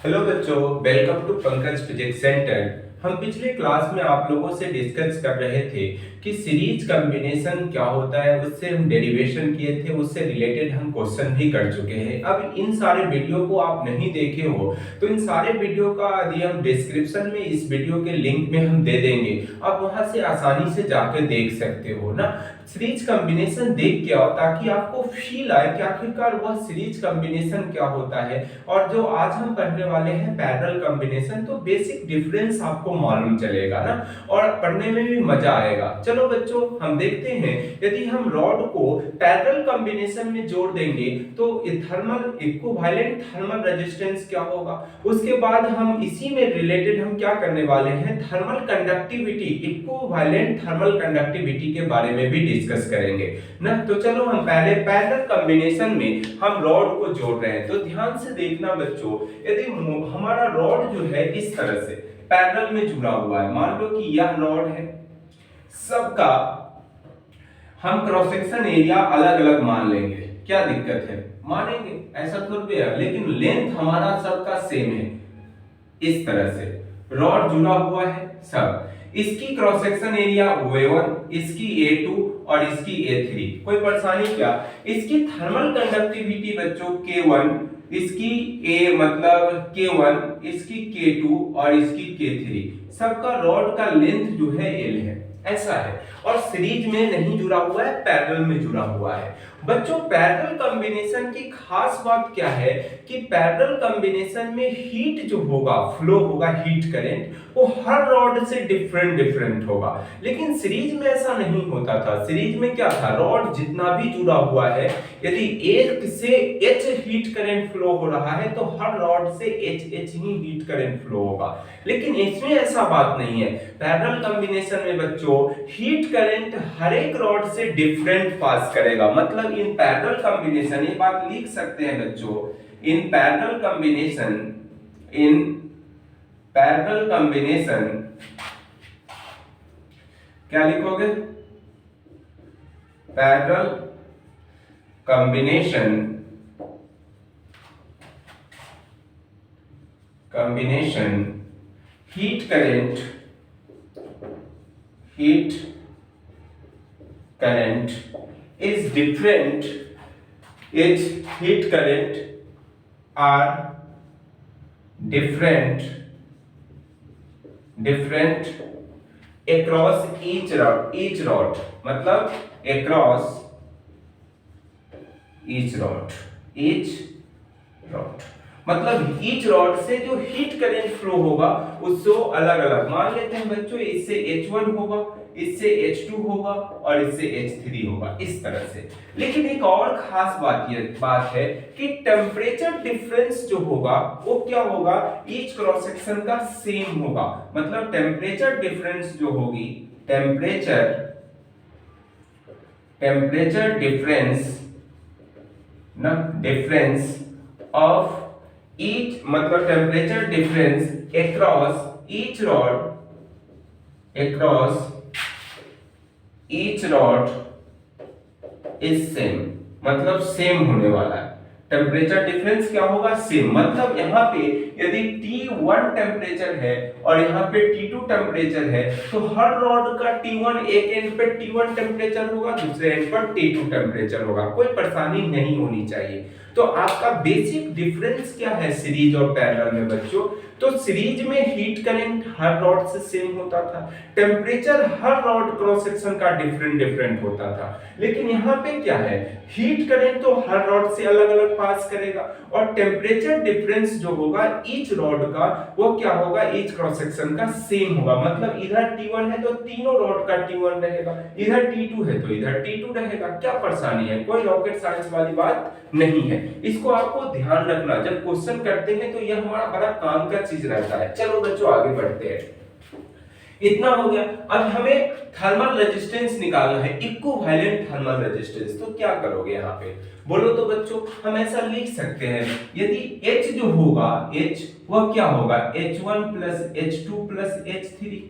Hello बच्चों, welcome to Pankaj physics centre. हम पिछले क्लास में आप लोगों से डिस्कस कर रहे थे कि सीरीज कॉम्बिनेशन क्या होता है, उससे हम डेरिवेशन किए थे, उससे रिलेटेड हम क्वेश्चन भी कर चुके हैं। अब इन सारे वीडियो को आप नहीं देखे हो तो इन सारे वीडियो का यदि हम डिस्क्रिप्शन में इस वीडियो के लिंक में हम दे देंगे, आप वहां से आसानी से जाकर देख सकते हो ना। सीरीज कॉम्बिनेशन देख के आओ ताकि आपको फील आए कि आखिरकार वह सीरीज कॉम्बिनेशन क्या होता है। और जो आज हम पढ़ने वाले हैं पैरेलल कॉम्बिनेशन, तो बेसिक डिफरेंस आपको मालूम चलेगा ना, और पढ़ने में भी मजा आएगा। चलो बच्चों, हम देखते हैं यदि हम रॉड को पैरेलल कॉम्बिनेशन में जोड़ देंगे तो थर्मल इक्विवेलेंट थर्मल रेजिस्टेंस क्या होगा। उसके बाद हम इसी में रिलेटेड हम क्या करने वाले हैं, thermal conductivity, equivalent thermal conductivity के बारे में भी डिस्कस करेंगे ना। तो चलो हम पहले पैरेलल कॉम्बिनेशन में हम रॉड को जोड़ रहे हैं, तो ध्यान से देखना बच्चों। यदि हमारा रॉड जो है इस तरह से पैरेलल में जुड़ा हुआ है, मान लो कि यह रॉड है, सबका हम क्रॉस सेक्शन एरिया अलग अलग मान लेंगे, क्या दिक्कत है, मानेंगे, ऐसा थोड़ी है। लेकिन लेंथ हमारा सबका सेम है। इस तरह से रॉड जुड़ा हुआ है सब, इसकी क्रॉस सेक्शन एरिया A1, इसकी A2 और इसकी A3। कोई परेशानी क्या। इसकी थर्मल कंडक्टिविटी बच्चों K1, इसकी A मतलब K1, इसकी K2 और इसकी K3। सबका रॉड का लेंथ जो है L है, ऐसा है। और सीरीज में नहीं जुड़ा हुआ है, पैरेलल में जुड़ा हुआ है। बच्चों पैरेलल कॉम्बिनेशन की खास बात क्या है कि पैरेलल कॉम्बिनेशन में हीट जो होगा, फ्लो होगा, हीट करंट, वो हर रॉड से डिफरेंट डिफरेंट होगा। लेकिन सीरीज में ऐसा नहीं होता था। सीरीज में क्या था, रॉड जितना भी जुड़ा हुआ है, यदि एक से H हीट करंट फ्लो हो रहा है तो हर रॉड से H ही हीट करंट फ्लो होगा। लेकिन इसमें ऐसा बात नहीं है। पैरेलल कॉम्बिनेशन में बच्चों हीट करंट हर एक रॉड से डिफरेंट पास करेगा। मतलब इन पैरेलल कॉम्बिनेशन, ये बात लिख सकते हैं बच्चों, in parallel combination, in parallel combination क्या लिखोगे, parallel combination, heat current is different, its heat current are different across each rod, मतलब across each rod, मतलब ईच रॉड से जो हीट करंट फ्लो होगा उससे अलग अलग मान लेते हैं बच्चों। इससे H1 होगा, इससे H2 होगा और इससे H3 होगा, इस तरह से। लेकिन एक और खास बात है कि टेम्परेचर डिफरेंस जो होगा वो क्या होगा, ईच क्रॉस सेक्शन का सेम होगा। मतलब टेम्परेचर डिफरेंस जो होगी, टेम्परेचर डिफरेंस ऑफ ईच, मतलब temperature difference across each rod is same, मतलब सेम होने वाला है। टेम्परेचर डिफरेंस क्या होगा, सेम। मतलब यहाँ पे यदि T1 टेम्परेचर है और यहाँ पे T2 टेम्परेचर है, तो हर रॉड का T1 एक एंड पे T1 टेम्परेचर होगा, दूसरे एंड पर T2 टेम्परेचर होगा। कोई परेशानी नहीं होनी चाहिए। तो आपका बेसिक डिफरेंस क्या है सीरीज और पैरेलल में बच्चों, तो सीरीज में हीट करंट हर रॉड से सेम होता था, टेम्परेचर हर रॉड क्रॉस सेक्शन का डिफरेंट होता था। लेकिन यहाँ पे क्या है, हीट करंट तो हर रॉड से अलग अलग पास करेगा, और टेम्परेचर डिफरेंस जो होगा ईच रॉड का, वो क्या होगा, ईच क्रॉस सेक्शन का सेम होगा। मतलब इधर T1 है तो तीनों रॉड का T1 रहेगा, इधर T2 है तो इधर T2 रहेगा। क्या परेशानी है, कोई रॉकेट साइंस वाली बात नहीं है। इसको आपको ध्यान रखना, जब क्वेश्चन करते हैं तो यह हमारा बड़ा काम का चीज रहता है। चलो बच्चों आगे बढ़ते हैं। इतना हो गया। अब हमें थर्मल रेजिस्टेंस निकालना है, इक्विवेलेंट थर्मल रेजिस्टेंस। तो क्या करोगे यहाँ पे, बोलो तो बच्चों। हम ऐसा लिख सकते हैं, यदि H जो होगा, H वह क्या होगा, H1 plus H2 plus H3।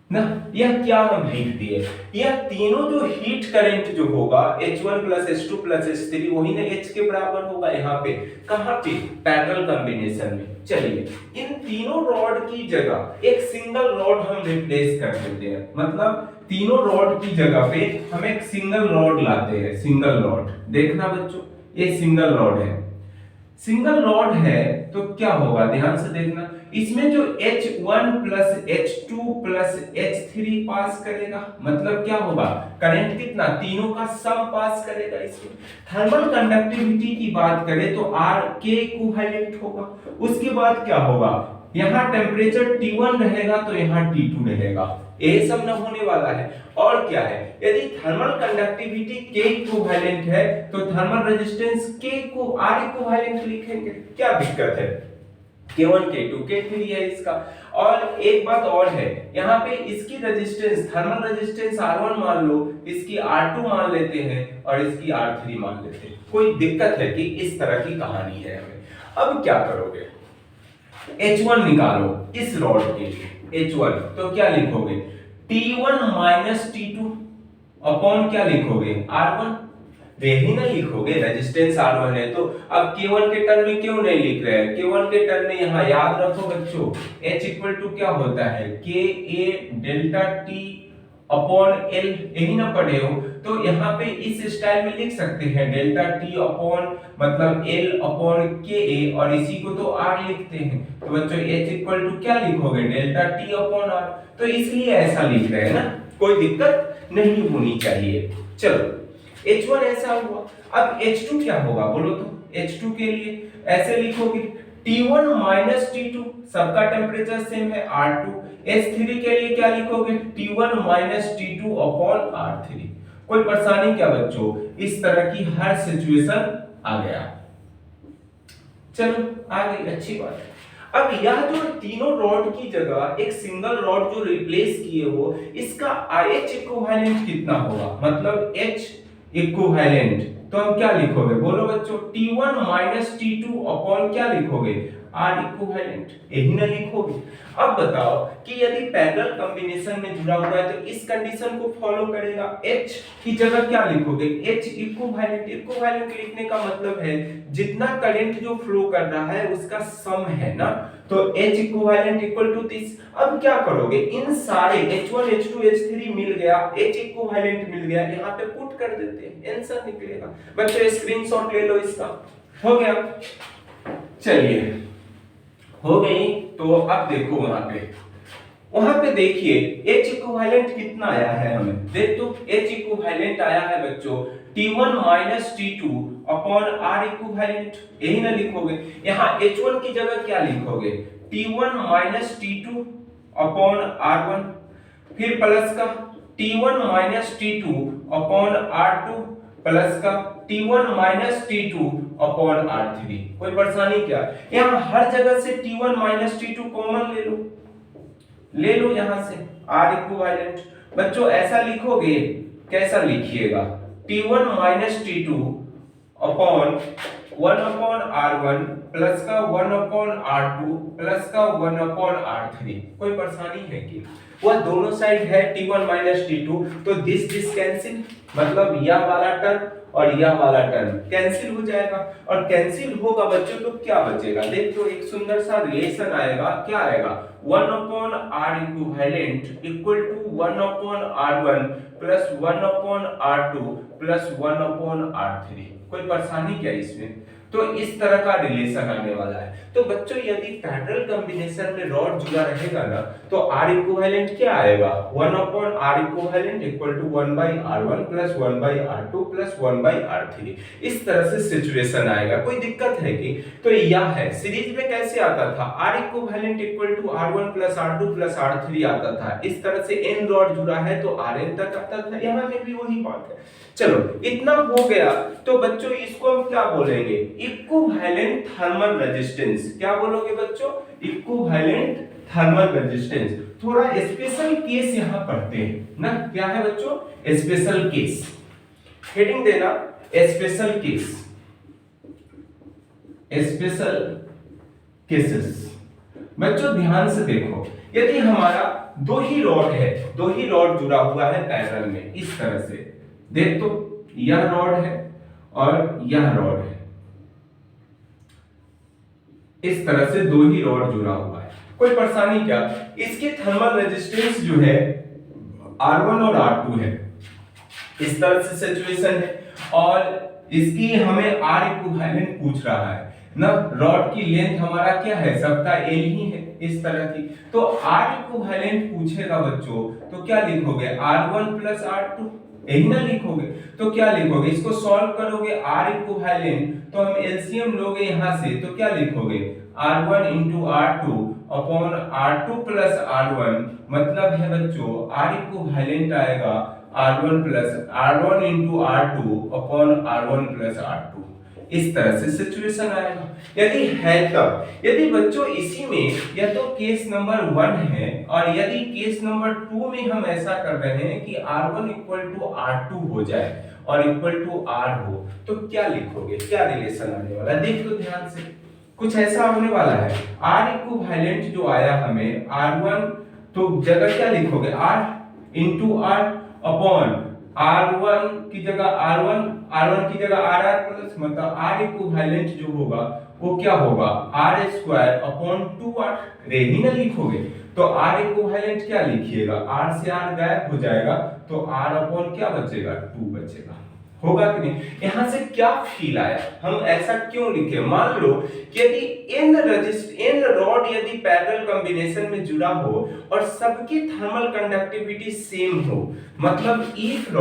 ना, यह क्या हम लिख दिए, यह तीनों जो हीट करंट जो होगा H1 plus H2 plus H3 वही ना H के बराबर होगा यहाँ पे, कहाँ पे, पैरेलल कॉम्बिनेशन में। चलिए इन तीनों रॉड की जगह एक सिंगल रॉड हम रिप्लेस कर देते हैं, मतलब तीनों रॉड की जगह पे हम एक सिंगल रॉड लाते हैं, सिंगल रॉड। देखना बच्चों ये सिंगल रॉड है, सिंगल रॉड है तो क्या होगा, ध्यान से देखना, इसमें जो H1 plus H2 plus H3 पास करेगा, मतलब क्या होगा, करंट कितना, तीनों का सम पास करेगा इसमें। थर्मल कंडक्टिविटी की बात करें तो R के इक्विवेलेंट होगा। उसके बाद क्या होगा, यहाँ टेम्परेचर T1 रहेगा तो यहाँ T2 रहेगा, ये सब न होने वाला है। और क्या है, यदि थर्मल कंडक्टिविटी K इक्विवेलेंट है तो थर्मल रेजिस्टेंस K को R इक्विवेलेंट लिखेंगे, क्या दिक्कत है, K1 K2 K3 है इसका। और एक बात और है, यहाँ पे इसकी रेजिस्टेंस, थर्मल रेजिस्टेंस R1 मान लो, इसकी R2 मान लेते हैं और इसकी R3 मान लेते हैं, कोई दिक्कत है कि इस तरह की कहानी है हमें। अब क्या करोगे, H1 निकालो इस रॉड के लिए, H1 तो क्या लिखोगे, T1 माइनस T2 अपॉन क्या लिखोगे, R1, यही ना लिखोगे, रेजिस्टेंस R1 है तो। अब K1 के टर्म में क्यों नहीं लिख रहे हैं, K1 के टर्म में यहाँ याद रखो बच्चों, H इक्वल टू क्या होता है, KA delta T upon L, यही ना पढ़े हो, तो यहाँ पे इस स्टाइल में लिख सकते हैं डेल्टा T अपॉन मतलब L अपॉन KA, और इसी को तो R लिखते हैं, तो बच्चों H इक्वल टू क्या लिखोगे, डेल्टा T अपॉन R, तो इसलिए ऐसा लिख रहे हैं ना, कोई दिक्कत नहीं होनी चाहिए। चलो H1 ऐसा हुआ, अब H2 क्या होगा बोलो तो, H2 के लिए ऐसे लिखोगे T1 माइनस T2, सबका टेम्परेचर सेम है R2, H3 के लिए क्या लिखोगे, T1 minus T2 upon R3। कोई परेशानी क्या बच्चों, इस तरह की हर सिचुएशन आ गया, चलो आ गई, अच्छी बात है। अब यह जो तीनों रॉड की जगह एक सिंगल रॉड जो रिप्लेस किए हो, इसका H इक्विवेलेंट कितना होगा, मतलब H इक्विवेलेंट, तो हम क्या लिखोगे बोलो बच्चों, T1 माइनस T2 अपॉन क्या लिखोगे, R इक्विवेलेंट, यही ना लिखोगे। अब बताओ कि यदि पैरेलल कॉम्बिनेशन में जुड़ा हुआ है तो इस कंडीशन को फॉलो करेगा, H की जगह क्या लिखोगे, H इक्विवेलेंट। इक्विवेलेंट लिखने का मतलब है जितना करंट जो फ्लो कर रहा है उसका सम है ना, तो H equivalent equal to this. अब क्या करोगे, इन सारे H1 H2 H3 मिल गया, H इक्विवेलेंट मिल गया, यहाँ पे पुट कर देते हैं, आंसर निकलेगा। बच्चों स्क्रीनशॉट ले लो इसका, हो गया, चलिए हो गई। तो अब देखो वहां पे देखिए H इक्विवेलेंट कितना आया है हमें, देख तो H इक्विवेलेंट आया है बच्चों T1 minus T2 upon R equivalent, यही ना लिखोगे। यहाँ H1 की जगह क्या लिखोगे, T1 minus T2 upon R1, फिर प्लस का T1 minus T2 upon R2 plus का T1 minus T2 upon R3। कोई परेशानी क्या, यहाँ हर जगह से T1 माइनस T2 कॉमन ले लो यहाँ से, R इक्विवेलेंट। बच्चों ऐसा लिखोगे, कैसा लिखिएगा, T1 minus T2 upon 1 upon R1 plus का 1 अपॉन R2 प्लस का 1 अपॉन R3। कोई परेशानी है कि वह दोनों साइड है T1 माइनस T2, तो दिस कैंसिल, मतलब यह वाला टर्म और यह वाला टर्म कैंसिल हो जाएगा, और कैंसिल होगा बच्चों तो क्या बचेगा, देखो एक सुंदर सा रिलेशन आएगा, क्या आएगा, 1 upon R equivalent equal to 1 upon R1 plus 1 upon R2 plus 1 upon R3। कोई परेशानी क्या इसमें, तो इस तरह का रिलेशन आने वाला है। तो बच्चों यदि पैरेलल कॉम्बिनेशन में रॉड जुड़ा रहेगा ना, तो R इक्विवेलेंट क्या आएगा, 1 upon R equivalent equal to 1 by R1 plus 1 by R2 plus 1 by R3। इस तरह से सिचुएशन आएगा, कोई दिक्कत है कि, तो यह है सीरीज में कैसे आता था, R equivalent equal to R1 plus R2 plus R3 आता था, इस तरह से n रॉड जुड़ा है तो Rn तक आता था, यहाँ में भी वही बात है। चलो इतना हो गया, तो बच्चों इसको हम क्या बोलेंगे, इक्विवेलेंट थर्मल रेजिस्टेंस। क्या बोलोगे बच्चों, इक्विवेलेंट थर्मल रेजिस्टेंस। थोड़ा स्पेशल केस यहां पढ़ते हैं ना, क्या है बच्चों, स्पेशल केस, हेडिंग देना स्पेशल केस, स्पेशल केसेस। बच्चों ध्यान से देखो, यदि हमारा दो ही रॉड है, दो ही रॉड जुड़ा हुआ है पैरेलल में इस तरह से। देख तो यह रॉड है और यह रॉड है, इस तरह से दो ही रॉड जुड़ा हुआ है। कोई परेशानी क्या? इसके थर्मल रेजिस्टेंस जो है R1 और R2 है, इस तरह से सिचुएशन है। और इसकी हमें R इक्विवेलेंट पूछ रहा है ना, रॉड की लेंथ हमारा क्या है, सबका L ही है इस तरह की। तो R इक्विवेलेंट पूछेगा बच्चों तो क्या लिखोगे, R1 प्लस R2, यही ना लिखोगे। तो क्या लिखोगे, इसको सॉल्व करोगे R इक्विवेलेंट तो हम एलसीएम लोगे यहां से, तो क्या लिखोगे R1 into R2 upon R2 plus R1, मतलब है बच्चों R इक्विवेलेंट आएगा R1 into R2 upon R1 plus R2, इस तरह से सिचुएशन आएगा। यदि है तब, यदि बच्चों इसी में या तो केस नंबर 1 है और यदि केस नंबर 2 में हम ऐसा कर रहे हैं कि R1 इक्वल टू R2 हो जाए और इक्वल टू R हो, तो क्या लिखोगे, क्या रिलेशन आने वाला, देख तो ध्यान से। कुछ ऐसा होने वाला है, R इक्विवेलेंट जो आया हमें R1, तो जगह क्या लिखोगे R into R upon R1 की जगह R1 की जगह RR प्लस, मतलब R इक्विवेलेंट जो होगा वो क्या होगा R स्क्वायर अपॉन 2R, रेही ना लिखोगे। तो R इक्विवेलेंट क्या लिखिएगा, R से R गायब हो जाएगा तो R अपॉन क्या बचेगा 2 बचेगा, होगा कि नहीं। यहां से क्या फील आया, हम ऐसा क्यों लिखे, मान लो कि यदि n रॉड यदि पैरेलल कॉम्बिनेशन में जुड़ा हो और सबकी थर्मल कंडक्टिविटी सेम हो, मतलब इफ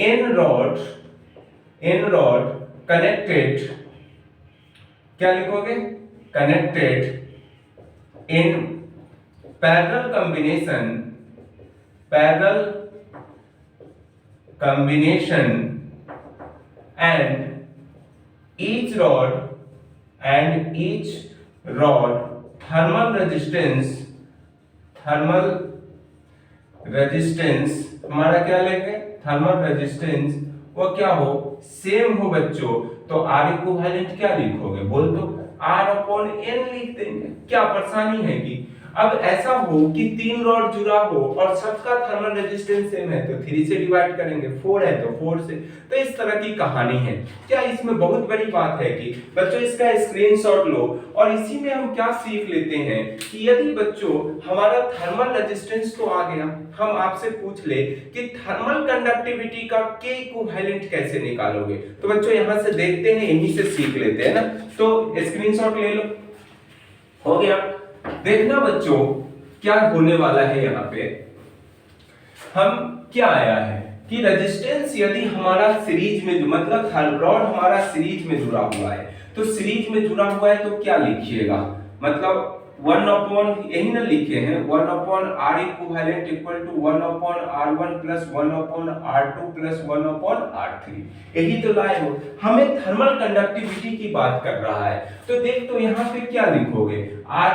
n रॉड कनेक्टेड, क्या लिखोगे, connected in parallel combination and each rod thermal resistance हमारा क्या लेंगे, थर्मल रेजिस्टेंस वो क्या हो, सेम हो बच्चों, तो R इक्विवेलेंट क्या लिखोगे, बोल तो R अपॉन N लिख देंगे, क्या परेशानी है कि अब ऐसा हो कि 3 रॉड जुड़ा हो और सबका थर्मल रेजिस्टेंस सेम है तो 3 से डिवाइड करेंगे, 4 है तो 4 से, तो इस तरह की कहानी है। क्या इसमें बहुत बड़ी बात है कि बच्चों इसका स्क्रीनशॉट लो और इसी में हम क्या सीख लेते हैं कि यदि बच्चों हमारा थर्मल रेजिस्टेंस तो आ गया, हम आपसे पूछ ले कि थर्मल कंडक्टिविटी का K इक्विवेलेंट कैसे निकालोगे, तो बच्चों यहां से देखते हैं, यहीं से सीख लेते हैं ना। तो स्क्रीनशॉट ले लो, हो गया। देखना बच्चों क्या होने वाला है, यहाँ पे हम क्या आया है कि रेजिस्टेंस यदि हमारा सीरीज में, मतलब रॉड हमारा सीरीज में जुड़ा हुआ है, तो सीरीज में जुड़ा हुआ है तो क्या लिखिएगा, मतलब 1 अपॉन, यही ना लिखे हैं 1 upon R equivalent equal to 1 upon R1 plus 1 upon R2 plus 1 upon R3, यही तो लाए हो। हमें थर्मल कंडक्टिविटी की बात कर रहा है, तो देख तो यहाँ पे क्या लिखोगे, R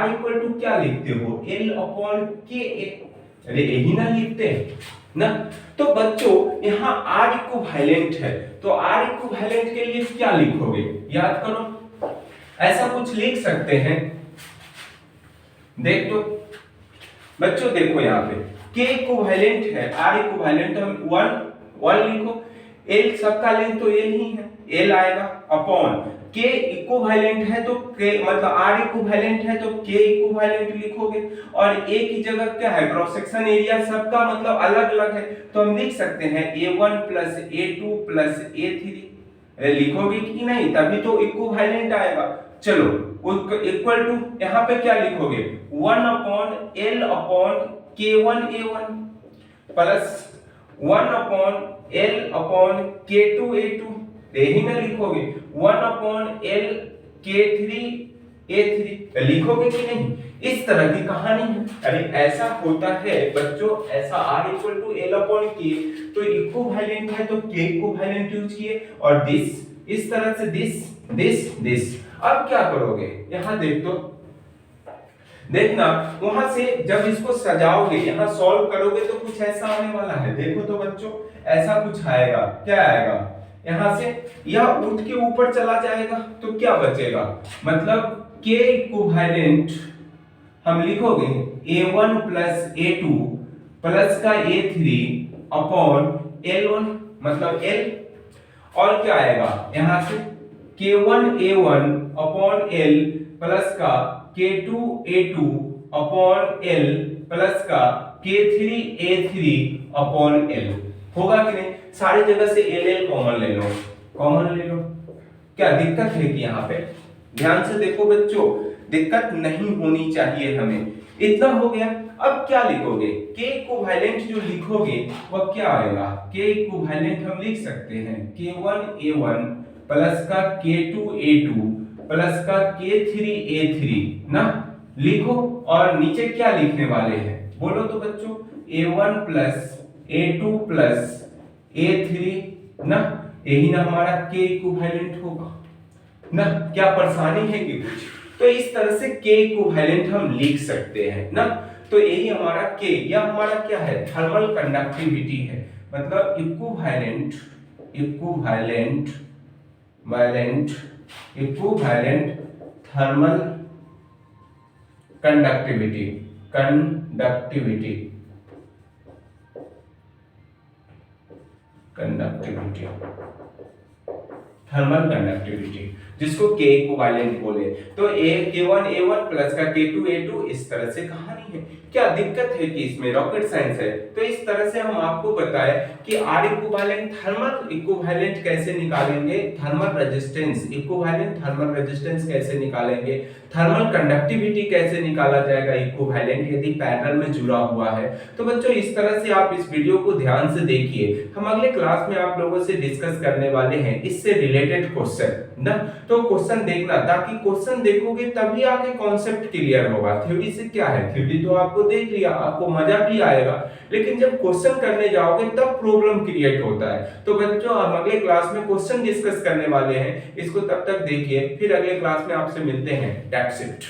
इक्वल टू क्या लिखते हो, L अपॉन K, अरे यही ना लिखते हैं ना। तो बच्चों यहाँ R इक्विवेलेंट है, तो R इक्विवेलेंट के लिए क्या लिखोगे, याद करो, ऐसा कुछ लिख सकते हैं। देख तो बच्चों देखो यहाँ पे K इक्विवेलेंट है, R इक्विवेलेंट हम 1 लिखो, L सबका लेंथ तो L ही है, L आएगा अपॉन K इक्विवेलेंट है तो K, मतलब R इक्विवेलेंट है तो K इक्विवेलेंट लिखोगे, और A की जगह क्या है, क्रॉस सेक्शन एरिया सबका मतलब अलग अलग है, तो हम लिख सकते हैं A1 plus A2 plus A3, लिखोगे कि नहीं, तभी तो इक्विवेलेंट आएगा। चलो इक्वल टू यहाँ पे क्या लिखोगे, 1 upon L upon K1 A1 plus 1 upon L upon K2 A2, यही ना लिखोगे 1 अपॉन L K3 A3, लिखोगे कि नहीं, इस तरह की कहानी है। अरे ऐसा होता है बच्चों, ऐसा R equal to L upon K, तो इक्विवेलेंट है तो K इक्विवेलेंट यूज किए, और दिस इस तरह से दिस। अब क्या करोगे, यहां देख तो, देखना वहां से जब इसको सजाओगे, यहां सॉल्व करोगे तो कुछ ऐसा आने वाला है, देखो तो बच्चों ऐसा कुछ आएगा, क्या आएगा, यहां से यह उठ के ऊपर चला जाएगा तो क्या बचेगा, मतलब K इक्विवेलेंट हम लिखोगे A1 प्लस A2 प्लस का A3 अपॉन L1 मतलब L, और क्या आएगा यहां से K1A1 अपॉन L प्लस का K2A2 अपॉन L प्लस का K3A3 अपॉन L, होगा कि नहीं? सारी जगह से L कॉमन ले लो, कॉमन ले लो। क्या दिक्कत है कि यहाँ पे? ध्यान से देखो बच्चों, दिक्कत नहीं होनी चाहिए हमें। इतना हो गया। अब क्या लिखोगे? K इक्विवेलेंट जो लिखोगे वह क्या आएगा? K इक्विवेलेंट हम लिख सकते हैं K1A1 प्लस का K2A2 प्लस का K3A3 ना, लिखो। और नीचे क्या लिखने वाले हैं बोलो तो बच्चों? A1 plus A2 plus A3 ना, यही ना हमारा K इक्विवेलेंट होगा ना। क्या परेशानी है कि कुछ? तो इस तरह से K इक्विवेलेंट हम लिख सकते हैं ना। तो यही हमारा K, या हमारा क्या है? थर्मल कंडक्टिविटी है, मतलब equivalent thermal conductivity thermal conductivity, जिसको K इक्विवेलेंट बोले। तो K1A1 प्लस का K2A2 इस तरह से कहानी है। क्या दिक्कत है कि इसमें? रॉकेट साइंस है। तो इस तरह से हम आपको बताएं कि R इक्विवेलेंट थर्मल इक्विवेलेंट कैसे निकालेंगे, thermal resistance equivalent thermal resistance कैसे निकालेंगे, थर्मल कंडक्टिविटी कैसे निकाला जाएगा इक्विवेलेंट यदि पैरेलल में जुड़ा हुआ है। तो बच्चों इस तरह से आप इस वीडियो को ध्यान से देखिए। हम अगले क्लास में आप लोगों से डिस्कस करने वाले हैं इससे रिलेटेड क्वेश्चन ना। तो क्वेश्चन देखना, ताकि क्वेश्चन देखोगे तभी आगे कॉन्सेप्ट क्लियर होगा। थ्योरी से क्या है? थ्योरी तो आपको देख लिया, आपको मजा भी आएगा, लेकिन जब क्वेश्चन करने जाओगे तब प्रॉब्लम क्रिएट होता है। तो बच्चों हम अगले क्लास में क्वेश्चन डिस्कस करने वाले हैं, इसको तब तक देखिए, फिर अगले क्लास में आपसे मिलते हैं। That's it.